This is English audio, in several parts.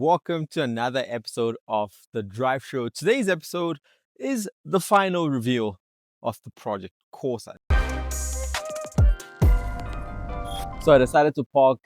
Welcome to another episode of the Drive Show. Today's episode is the final reveal of the Project Corsa. So I decided to park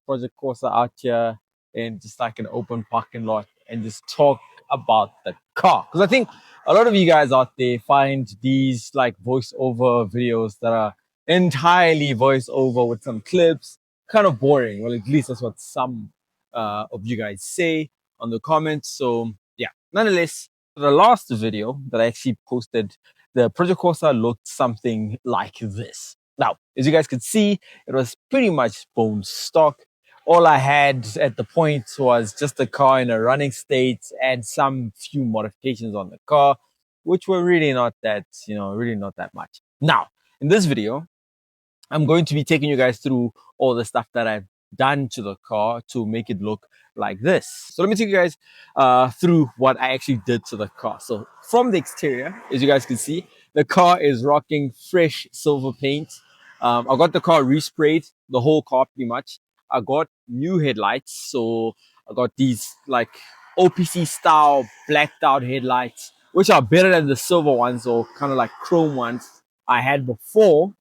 Project Corsa out here in just like an open parking lot and just talk about the car. Because I think a lot of you guys out there find these like voiceover videos that are entirely voiceover with some clips kind of boring. Well, at least that's what some of you guys say on the comments. So yeah, nonetheless, for the last video that I actually posted, the Project Corsa looked something like this. Now, as you guys could see, it was pretty much bone stock. All I had at the point was just the car in a running state and some few modifications on the car, which were really not that, really not that much. Now, in this video, I'm going to be taking you guys through all the stuff that I've done to the car to make it look like this. So let me take you guys through what I actually did to the car. So from the exterior, as you guys can see, the car is rocking fresh silver paint. I got the car resprayed, the whole car pretty much. I got new headlights. So I got these like OPC style blacked out headlights, which are better than the silver ones or kind of like chrome ones I had before.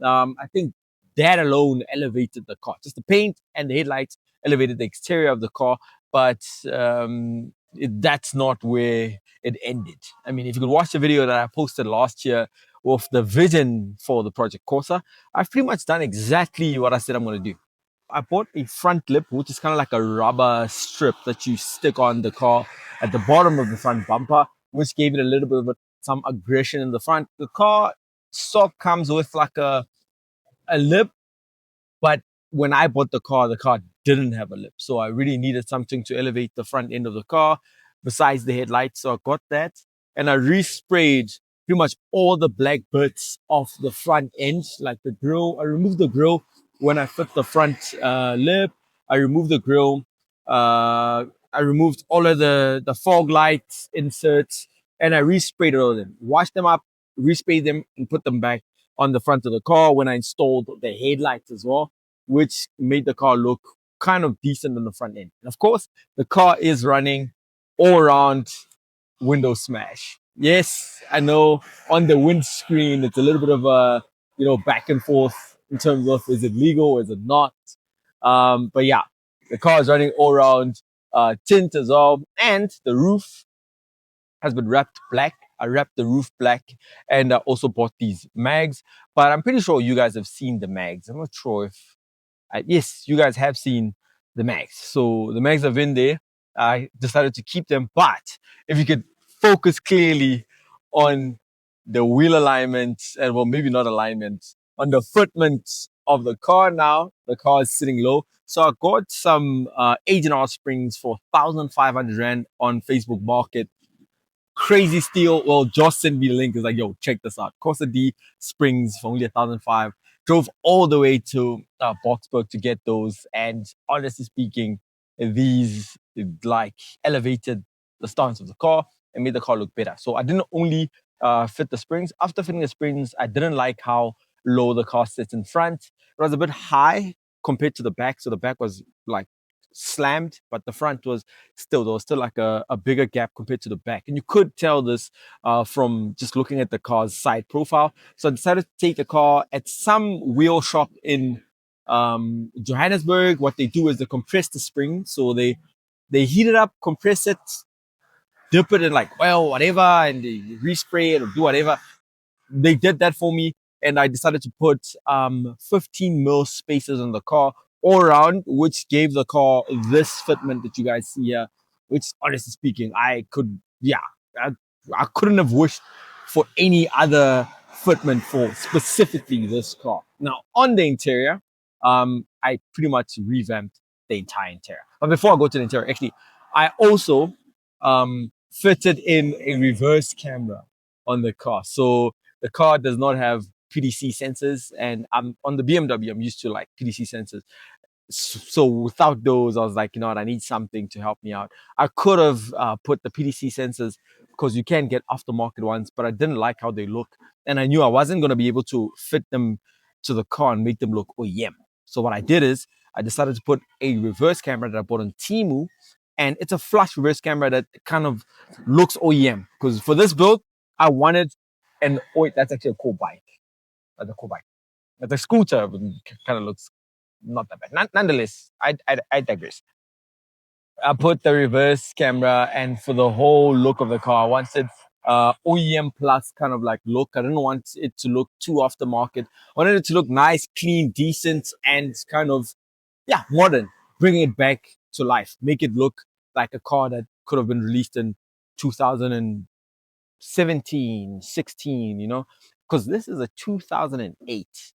I think that alone elevated the car. Just the paint and the headlights elevated the exterior of the car, but that's not where it ended. I mean, if you could watch the video that I posted last year with the vision for the Project Corsa, I've pretty much done exactly what I said I'm going to do. I bought a front lip, which is kind of like a rubber strip that you stick on the car at the bottom of the front bumper, which gave it a little bit of some aggression in the front. The car stock comes with like a lip, but when I bought the car didn't have a lip. So I really needed something to elevate the front end of the car besides the headlights. So I got that and I resprayed pretty much all the black bits off the front end, like the grille. I removed the grille when I fit the front lip. I removed the grille. I removed all of the fog lights inserts and I resprayed all of them, washed them up, resprayed them and put them back on the front of the car when I installed the headlights as well, which made the car look kind of decent on the front end. And of course, the car is running all around window smash. Yes, I know on the windscreen, it's a little bit of a, back and forth in terms of is it legal or is it not? But yeah, the car is running all around tint as well. And the roof has been wrapped black. I wrapped the roof black and I also bought these mags, but I'm pretty sure you guys have seen the mags. I'm not sure if, yes, you guys have seen the mags. So the mags have been there. I decided to keep them, but if you could focus clearly on the wheel alignment and well, maybe not alignment, on the fitment of the car now, the car is sitting low. So I got some H&R springs for 1,500 Rand on Facebook Market. Crazy steal. Well, Josh sent me the link. It's like, yo, check this out. Corsa D springs for only 1,500. Drove all the way to Boksburg to get those. And honestly speaking, these like elevated the stance of the car and made the car look better. So I didn't only fit the springs. After fitting the springs, I didn't like how low the car sits in front. It was a bit high compared to the back. So the back was like slammed, but the front was there was still like a bigger gap compared to the back. And you could tell this from just looking at the car's side profile. So I decided to take the car at some wheel shop in Johannesburg. What they do is they compress the spring. So they heat it up, compress it, dip it in like, well, whatever, and they respray it or do whatever. They did that for me. And I decided to put 15 mil spacers on the car all around, which gave the car this fitment that you guys see here, which honestly speaking, I couldn't have wished for any other fitment for specifically this car. Now on the interior, I pretty much revamped the entire interior. But before I go to the interior, actually, I also fitted in a reverse camera on the car. So the car does not have PDC sensors, and I'm on the BMW, I'm used to like PDC sensors. So without those, I was like, you know what, I need something to help me out. I could have put the PDC sensors because you can get aftermarket ones, but I didn't like how they look. And I knew I wasn't going to be able to fit them to the car and make them look OEM. So what I did is I decided to put a reverse camera that I bought on Temu and it's a flush reverse camera that kind of looks OEM. Because for this build, I wanted an that's actually a cool bike, like a cool bike, but the scooter kind of looks not that bad. Nonetheless, I digress. I put the reverse camera, and for the whole look of the car, I wanted OEM plus kind of like look. I didn't want it to look too aftermarket. I wanted it to look nice, clean, decent, and kind of, yeah, modern. Bringing it back to life, make it look like a car that could have been released in 2017, 16, you know, because this is a 2008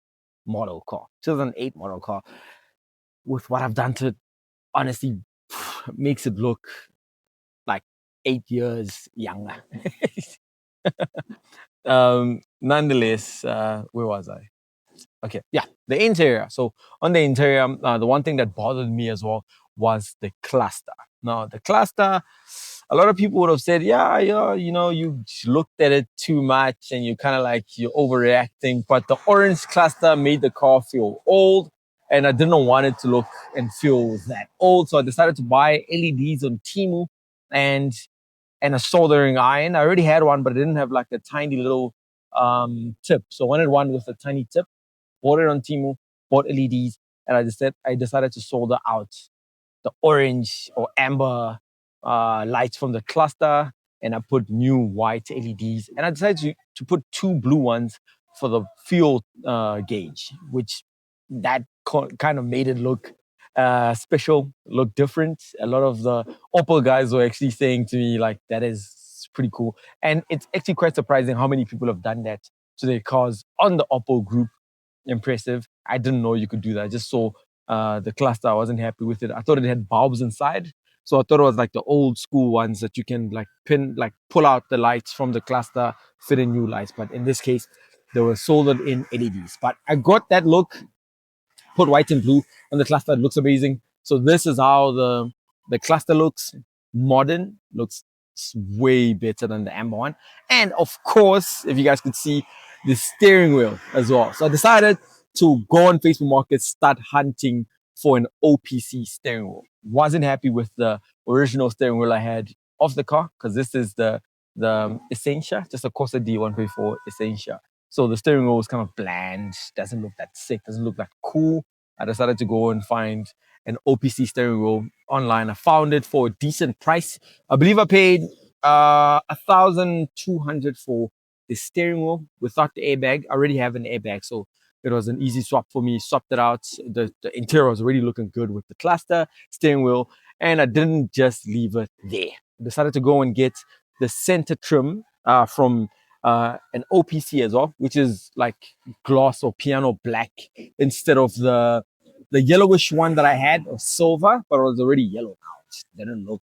model car, 2008 model car. With what I've done to it, honestly, makes it look like 8 years younger. Nonetheless, where was I? Okay, yeah, the interior. So on the interior, the one thing that bothered me as well was the cluster. Now, the cluster, a lot of people would have said, yeah, you know, you looked at it too much and you kind of like you're overreacting. But the orange cluster made the car feel old, and I didn't want it to look and feel that old. So I decided to buy LEDs on Temu and a soldering iron. I already had one, but I didn't have like a tiny little tip. So I wanted one with a tiny tip. Bought it on Temu, bought LEDs, and I decided to solder out the orange or amber lights from the cluster, and I put new white LEDs, and I decided to put two blue ones for the fuel gauge, which that kind of made it look special, look different. A lot of the Opel guys were actually saying to me like, that is pretty cool, and it's actually quite surprising how many people have done that to their cars on the Opel group. Impressive. I didn't know you could do that. I just saw the cluster. I wasn't happy with it. I thought it had bulbs inside. So I thought it was like the old school ones that you can like pull out the lights from the cluster, fit in new lights. But in this case, they were soldered in LEDs. But I got that look, put white and blue on the cluster. It looks amazing. So this is how the cluster looks. Modern, looks way better than the amber one. And of course, if you guys could see, the steering wheel as well. So I decided to go on Facebook Market, start hunting for an OPC steering wheel. Wasn't happy with the original steering wheel I had of the car, because this is the Essentia, just a Corsa D 1.4 Essentia. So the steering wheel was kind of bland, doesn't look that sick, doesn't look that cool. I decided to go and find an OPC steering wheel online. I found it for a decent price. I believe I paid 1,200 for the steering wheel without the airbag. I already have an airbag, so it was an easy swap for me. Swapped it out. The interior was already looking good with the cluster, steering wheel, and I didn't just leave it there. I decided to go and get the center trim from an OPC as well, which is like gloss or piano black instead of the yellowish one that I had of silver, but it was already yellow now. It didn't look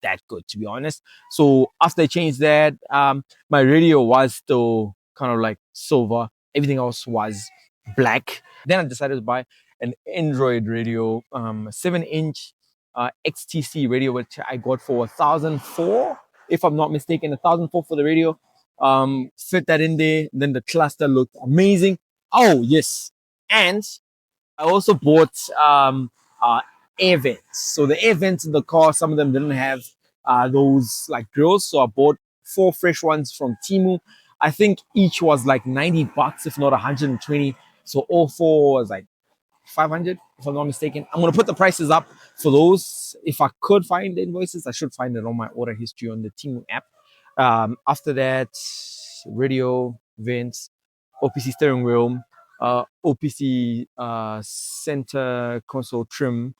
that good, to be honest. So after I changed that, my radio was still kind of like silver. Everything else was black. Then I decided to buy an Android radio, 7-inch XTC radio, which I got for 1,004, if I'm not mistaken, 1,004 for the radio. Fit that in there. Then the cluster looked amazing. Oh yes, and I also bought air vents. So the air vents in the car, some of them didn't have those like grills. So I bought 4 fresh ones from Temu. I think each was like 90 bucks, if not 120. So all 4 was like 500, if I'm not mistaken. I'm going to put the prices up for those. If I could find the invoices, I should find it on my order history on the Temu app. After that, radio, vents, OPC steering wheel, OPC center console trim,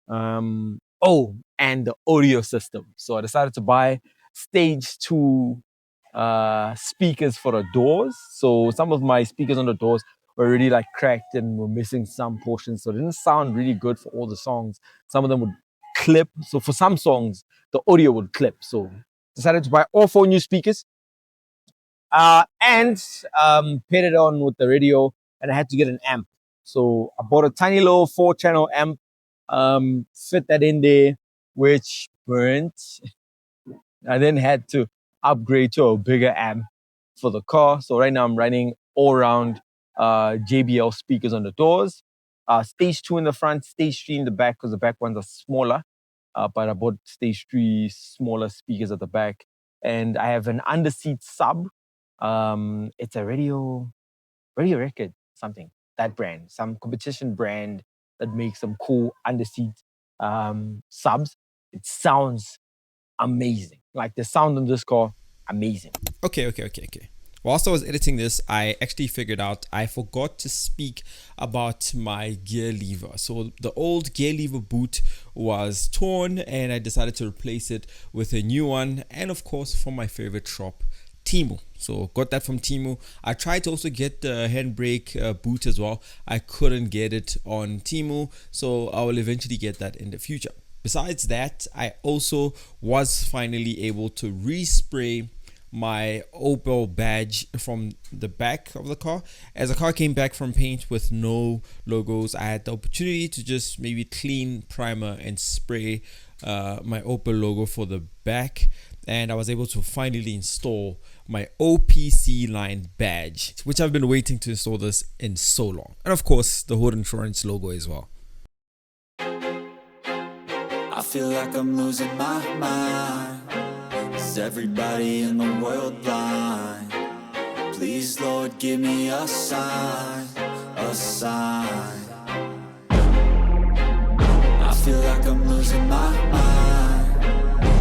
and the audio system. So I decided to buy stage 2 speakers for the doors. So some of my speakers on the doors were really like cracked and were missing some portions, so it didn't sound really good for all the songs. Some of them would clip. So for some songs, the audio would clip. So decided to buy all 4 new speakers and paired it on with the radio, and I had to get an amp. So I bought a tiny little 4-channel amp, fit that in there, which burnt. I then had to upgrade to a bigger amp for the car. So right now I'm running all around JBL speakers on the doors, stage 2 in the front, stage 3 in the back, because the back ones are smaller. but I bought stage 3 smaller speakers at the back, and I have an underseat sub. It's a radio record, something, that brand, some competition brand that makes some cool underseat subs. It sounds amazing. Like the sound on this car, amazing. Okay. Whilst I was editing this, I actually figured out I forgot to speak about my gear lever. So the old gear lever boot was torn and I decided to replace it with a new one. And of course, from my favorite shop, Temu. So got that from Temu. I tried to also get the handbrake boot as well. I couldn't get it on Temu, so I will eventually get that in the future. Besides that, I also was finally able to respray my Opel badge from the back of the car. As the car came back from paint with no logos, I had the opportunity to just maybe clean, primer and spray my Opel logo for the back, and I was able to finally install my OPC line badge, which I've been waiting to install this in so long. And of course the Hood Insurance logo as well. I feel like I'm losing my mind. Is everybody in the world blind? Please, Lord, give me a sign, a sign. I feel like I'm losing my mind.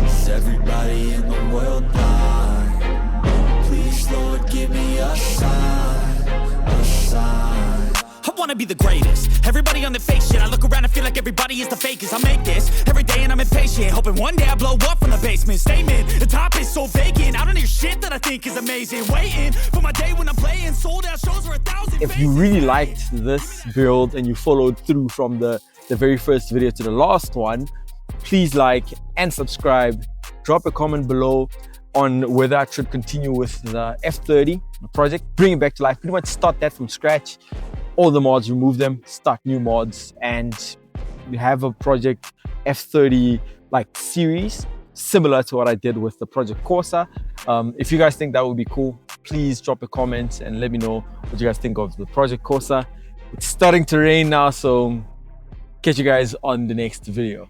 Is everybody in the world blind? Please, Lord, give me a sign, a sign. I wanna be the greatest. Everybody on the fake shit. I look around and feel like everybody is the fakest. I make this every day and I'm impatient, hoping one day I blow up from the basement. Statement, the top is so vacant. I don't hear shit that I think is amazing. Waiting for my day when I'm playing sold out shows for 1,000. If you really liked this build and you followed through from the very first video to the last one, please like and subscribe. Drop a comment below on whether I should continue with the F30 project, bring it back to life, pretty much start that from scratch. All the mods, remove them, start new mods, and we have a Project F30 like series similar to what I did with the Project Corsa. If you guys think that would be cool, please drop a comment and let me know what you guys think of the Project Corsa. It's starting to rain now, so catch you guys on the next video.